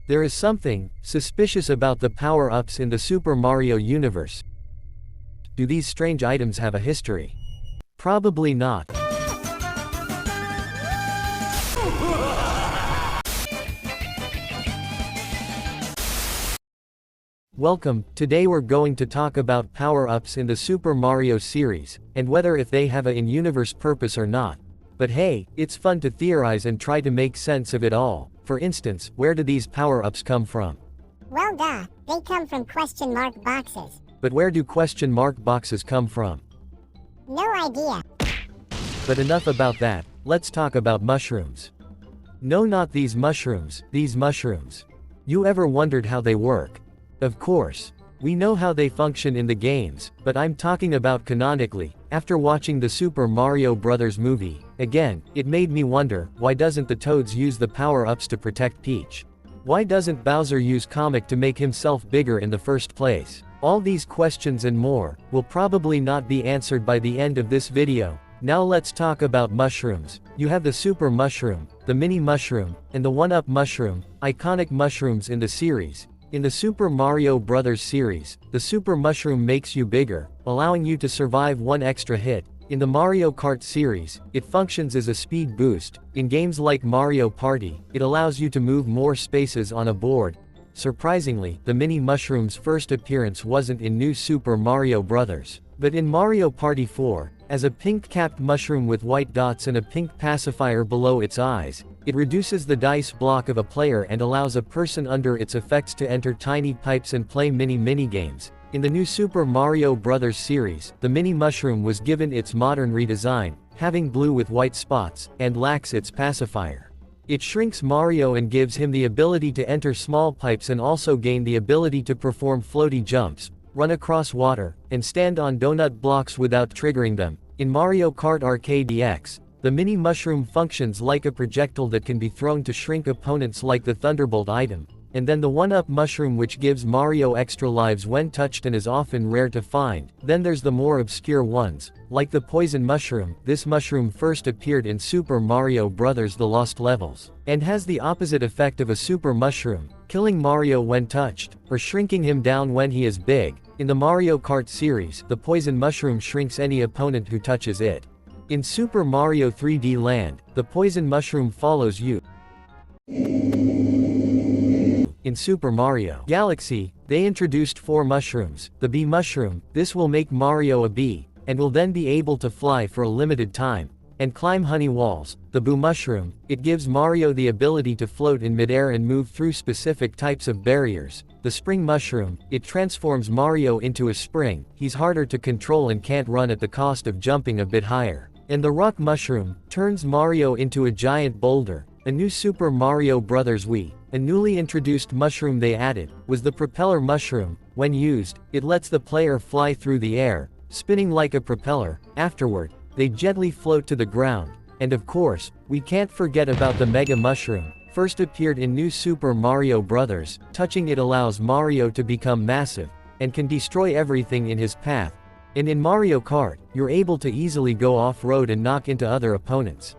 There is something suspicious about the power-ups in the Super Mario universe. Do these strange items have a history? Probably not. Welcome, today we're going to talk about power-ups in the Super Mario series, and whether if they have a in-universe purpose or not. But hey, it's fun to theorize and try to make sense of it all. For instance, where do these power-ups come from? Well they come from question mark boxes. But where do question mark boxes come from? No idea. But enough about that, let's talk about mushrooms. No, not these mushrooms, these mushrooms. You ever wondered how they work? Of course. We know how they function in the games, but I'm talking about canonically. After watching the Super Mario Bros. Movie, again, it made me wonder, why doesn't the Toads use the power-ups to protect Peach? Why doesn't Bowser use Comic to make himself bigger in the first place? All these questions and more, will probably not be answered by the end of this video. Now let's talk about mushrooms. You have the Super Mushroom, the Mini Mushroom, and the 1-Up Mushroom, iconic mushrooms in the series. In the Super Mario Bros. Series, the Super Mushroom makes you bigger, allowing you to survive one extra hit. In the Mario Kart series, it functions as a speed boost. In games like Mario Party, it allows you to move more spaces on a board. Surprisingly, the Mini Mushroom's first appearance wasn't in New Super Mario Bros., but in Mario Party 4, as a pink-capped mushroom with white dots and a pink pacifier below its eyes. It reduces the dice block of a player and allows a person under its effects to enter tiny pipes and play mini-games. In the new Super Mario Bros. Series, the Mini Mushroom was given its modern redesign, having blue with white spots, and lacks its pacifier. It shrinks Mario and gives him the ability to enter small pipes and also gain the ability to perform floaty jumps, run across water, and stand on donut blocks without triggering them. In Mario Kart Arcade EX, the Mini Mushroom functions like a projectile that can be thrown to shrink opponents like the Thunderbolt item. And then the 1-Up Mushroom, which gives Mario extra lives when touched and is often rare to find. Then there's the more obscure ones, like the Poison Mushroom. This mushroom first appeared in Super Mario Bros. The Lost Levels, and has the opposite effect of a Super Mushroom, killing Mario when touched, or shrinking him down when he is big. In the Mario Kart series, the Poison Mushroom shrinks any opponent who touches it. In Super Mario 3D Land, the Poison Mushroom follows you. In Super Mario Galaxy, they introduced 4 mushrooms. The Bee Mushroom, this will make Mario a bee, and will then be able to fly for a limited time, and climb honey walls. The Boo Mushroom, it gives Mario the ability to float in midair and move through specific types of barriers. The Spring Mushroom, it transforms Mario into a spring. He's harder to control and can't run at the cost of jumping a bit higher. And the Rock Mushroom, turns Mario into a giant boulder. A new Super Mario Bros. Wii, a newly introduced mushroom they added, was the Propeller Mushroom. When used, it lets the player fly through the air, spinning like a propeller. Afterward, they gently float to the ground. And of course, we can't forget about the Mega Mushroom. First appeared in New Super Mario Bros., touching it allows Mario to become massive, and can destroy everything in his path. And in Mario Kart, you're able to easily go off-road and knock into other opponents.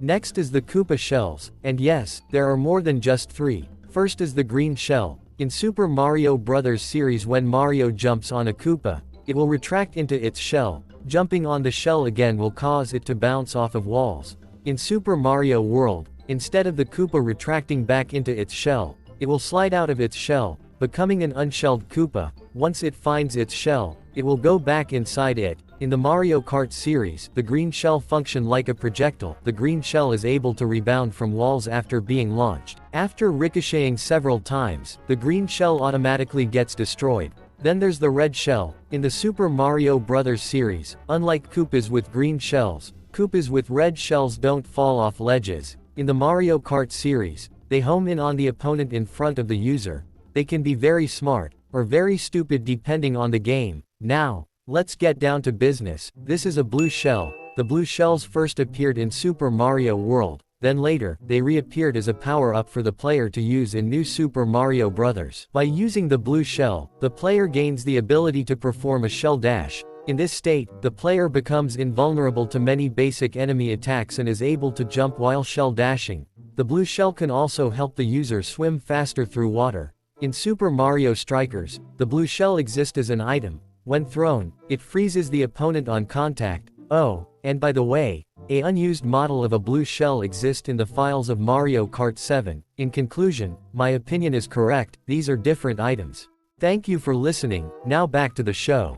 Next is the Koopa Shells, and yes, there are more than just 3. First is the Green Shell. In Super Mario Bros. Series, when Mario jumps on a Koopa, it will retract into its shell. Jumping on the shell again will cause it to bounce off of walls. In Super Mario World, instead of the Koopa retracting back into its shell, it will slide out of its shell, becoming an unshelled Koopa. Once it finds its shell, it will go back inside it. In the Mario Kart series, the green shell function like a projectile. The green shell is able to rebound from walls after being launched. After ricocheting several times, the green shell automatically gets destroyed. Then there's the red shell. In the Super Mario Bros. Series, unlike Koopas with green shells, Koopas with red shells don't fall off ledges. In the Mario Kart series, they home in on the opponent in front of the user. They can be very smart, or very stupid depending on the game. Now, let's get down to business. This is a blue shell. The blue shells first appeared in Super Mario World. Then later, they reappeared as a power-up for the player to use in New Super Mario Bros. By using the blue shell, the player gains the ability to perform a shell dash. In this state, the player becomes invulnerable to many basic enemy attacks and is able to jump while shell dashing. The blue shell can also help the user swim faster through water. In Super Mario Strikers, the blue shell exists as an item. When thrown, it freezes the opponent on contact. Oh, and by the way, an unused model of a blue shell exists in the files of Mario Kart 7. In conclusion, my opinion is correct, these are different items. Thank you for listening, now back to the show.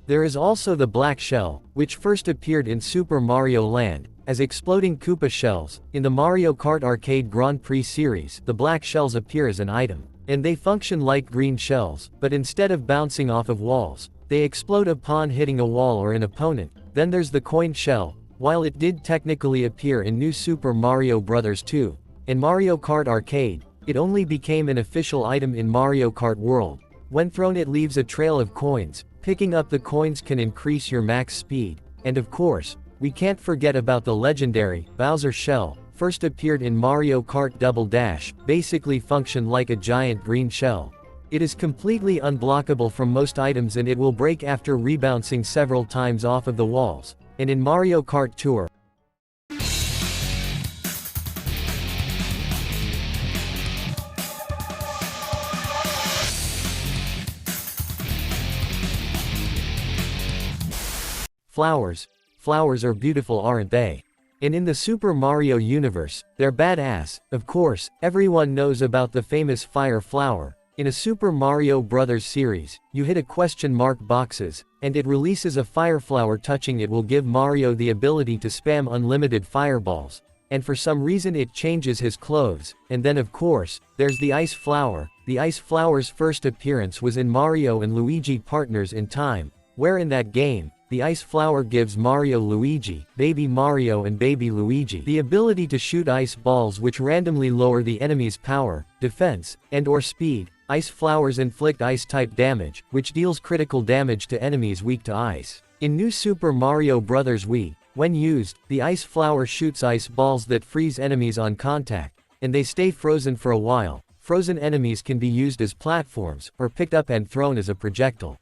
There is also the black shell, which first appeared in Super Mario Land, as exploding Koopa shells. In the Mario Kart Arcade Grand Prix series, the black shells appear as an item. And they function like green shells, but instead of bouncing off of walls, they explode upon hitting a wall or an opponent. Then there's the coin shell. While it did technically appear in New Super Mario Bros. 2, and Mario Kart Arcade, it only became an official item in Mario Kart World. When thrown it leaves a trail of coins. Picking up the coins can increase your max speed. And of course, we can't forget about the legendary Bowser shell. First appeared in Mario Kart Double Dash, basically functioned like a giant green shell. It is completely unblockable from most items and it will break after rebouncing several times off of the walls. And in Mario Kart Tour, flowers are beautiful, aren't they? And in the Super Mario universe, they're badass. Of course, everyone knows about the famous fire flower. In a Super Mario Bros. Series, you hit a question mark boxes, and it releases a fire flower. Touching it will give Mario the ability to spam unlimited fireballs. And for some reason it changes his clothes. And then of course, there's the ice flower. The ice flower's first appearance was in Mario and Luigi Partners in Time, where in that game, the ice flower gives Mario Luigi, Baby Mario and Baby Luigi the ability to shoot ice balls which randomly lower the enemy's power, defense, and/or speed. Ice flowers inflict ice-type damage, which deals critical damage to enemies weak to ice. In New Super Mario Bros. Wii, when used, the ice flower shoots ice balls that freeze enemies on contact, and they stay frozen for a while. Frozen enemies can be used as platforms, or picked up and thrown as a projectile.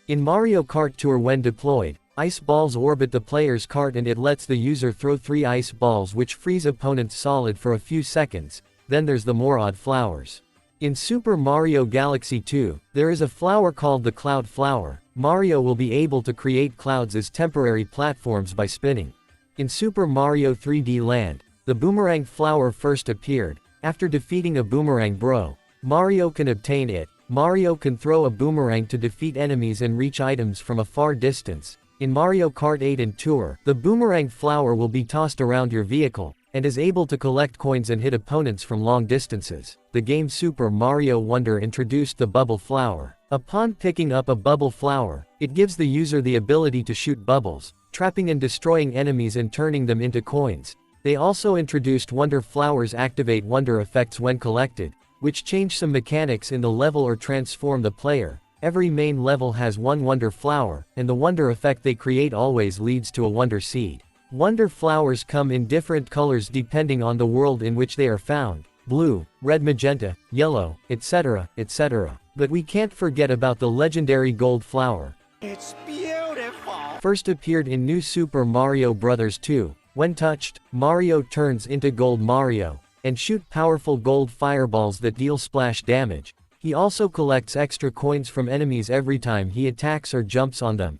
In Mario Kart Tour, when deployed, ice balls orbit the player's cart and it lets the user throw 3 ice balls which freeze opponents solid for a few seconds. Then there's the more odd flowers. In Super Mario Galaxy 2, there is a flower called the Cloud Flower. Mario will be able to create clouds as temporary platforms by spinning. In Super Mario 3D Land, the Boomerang Flower first appeared. After defeating a Boomerang Bro, Mario can obtain it. Mario can throw a boomerang to defeat enemies and reach items from a far distance. In Mario Kart 8 and Tour, the Boomerang Flower will be tossed around your vehicle, and is able to collect coins and hit opponents from long distances. The game Super Mario Wonder introduced the Bubble Flower. Upon picking up a Bubble Flower, it gives the user the ability to shoot bubbles, trapping and destroying enemies and turning them into coins. They also introduced Wonder Flowers activate Wonder effects when collected, which change some mechanics in the level or transform the player. Every main level has one Wonder Flower, and the Wonder effect they create always leads to a Wonder Seed. Wonder Flowers come in different colors depending on the world in which they are found: blue, red, magenta, yellow, etc., etc. But we can't forget about the legendary Gold Flower. It's beautiful! First appeared in New Super Mario Bros. 2. When touched, Mario turns into Gold Mario, and shoot powerful gold fireballs that deal splash damage. He also collects extra coins from enemies every time he attacks or jumps on them.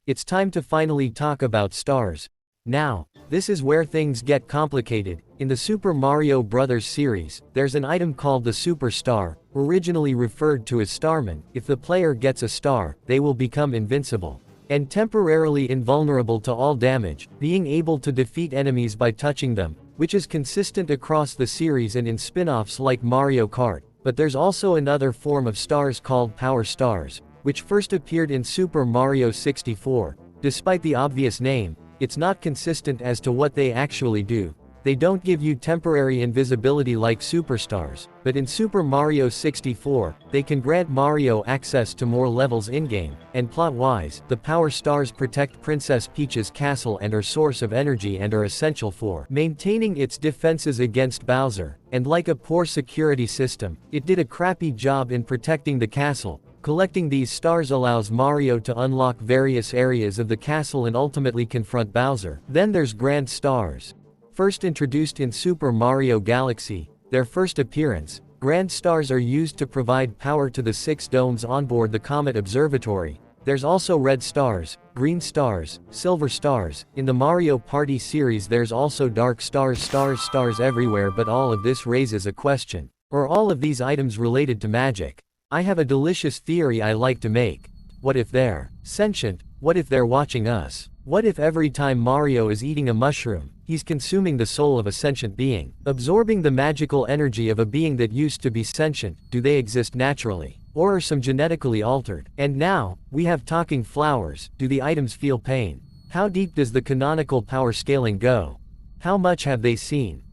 It's time to finally talk about stars. Now, this is where things get complicated. In the Super Mario Bros. Series, there's an item called the Super Star, originally referred to as Starman. If the player gets a star, they will become invincible and temporarily invulnerable to all damage, being able to defeat enemies by touching them, which is consistent across the series and in spin-offs like Mario Kart. But there's also another form of stars called Power Stars, which first appeared in Super Mario 64. Despite the obvious name, it's not consistent as to what they actually do. They don't give you temporary invisibility like superstars, but in Super Mario 64, they can grant Mario access to more levels in-game. And plot-wise, the Power Stars protect Princess Peach's castle and are source of energy and are essential for maintaining its defenses against Bowser. And like a poor security system, it did a crappy job in protecting the castle. Collecting these stars allows Mario to unlock various areas of the castle and ultimately confront Bowser. Then there's Grand Stars. First introduced in Super Mario Galaxy, their first appearance, grand stars are used to provide power to the 6 domes onboard the Comet Observatory. There's also red stars, green stars, silver stars. In the Mario Party series there's also dark stars, stars everywhere, but all of this raises a question. Are all of these items related to magic? I have a delicious theory I like to make. What if they're sentient? What if they're watching us? What if every time Mario is eating a mushroom, he's consuming the soul of a sentient being, absorbing the magical energy of a being that used to be sentient? Do they exist naturally? Or are some genetically altered? And now, we have talking flowers. Do the items feel pain? How deep does the canonical power scaling go? How much have they seen?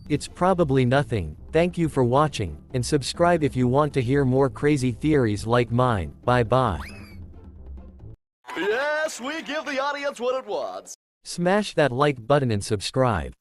It's probably nothing. Thank you for watching, and subscribe if you want to hear more crazy theories like mine. Bye bye. Yes, we give the audience what it wants. Smash that like button and subscribe.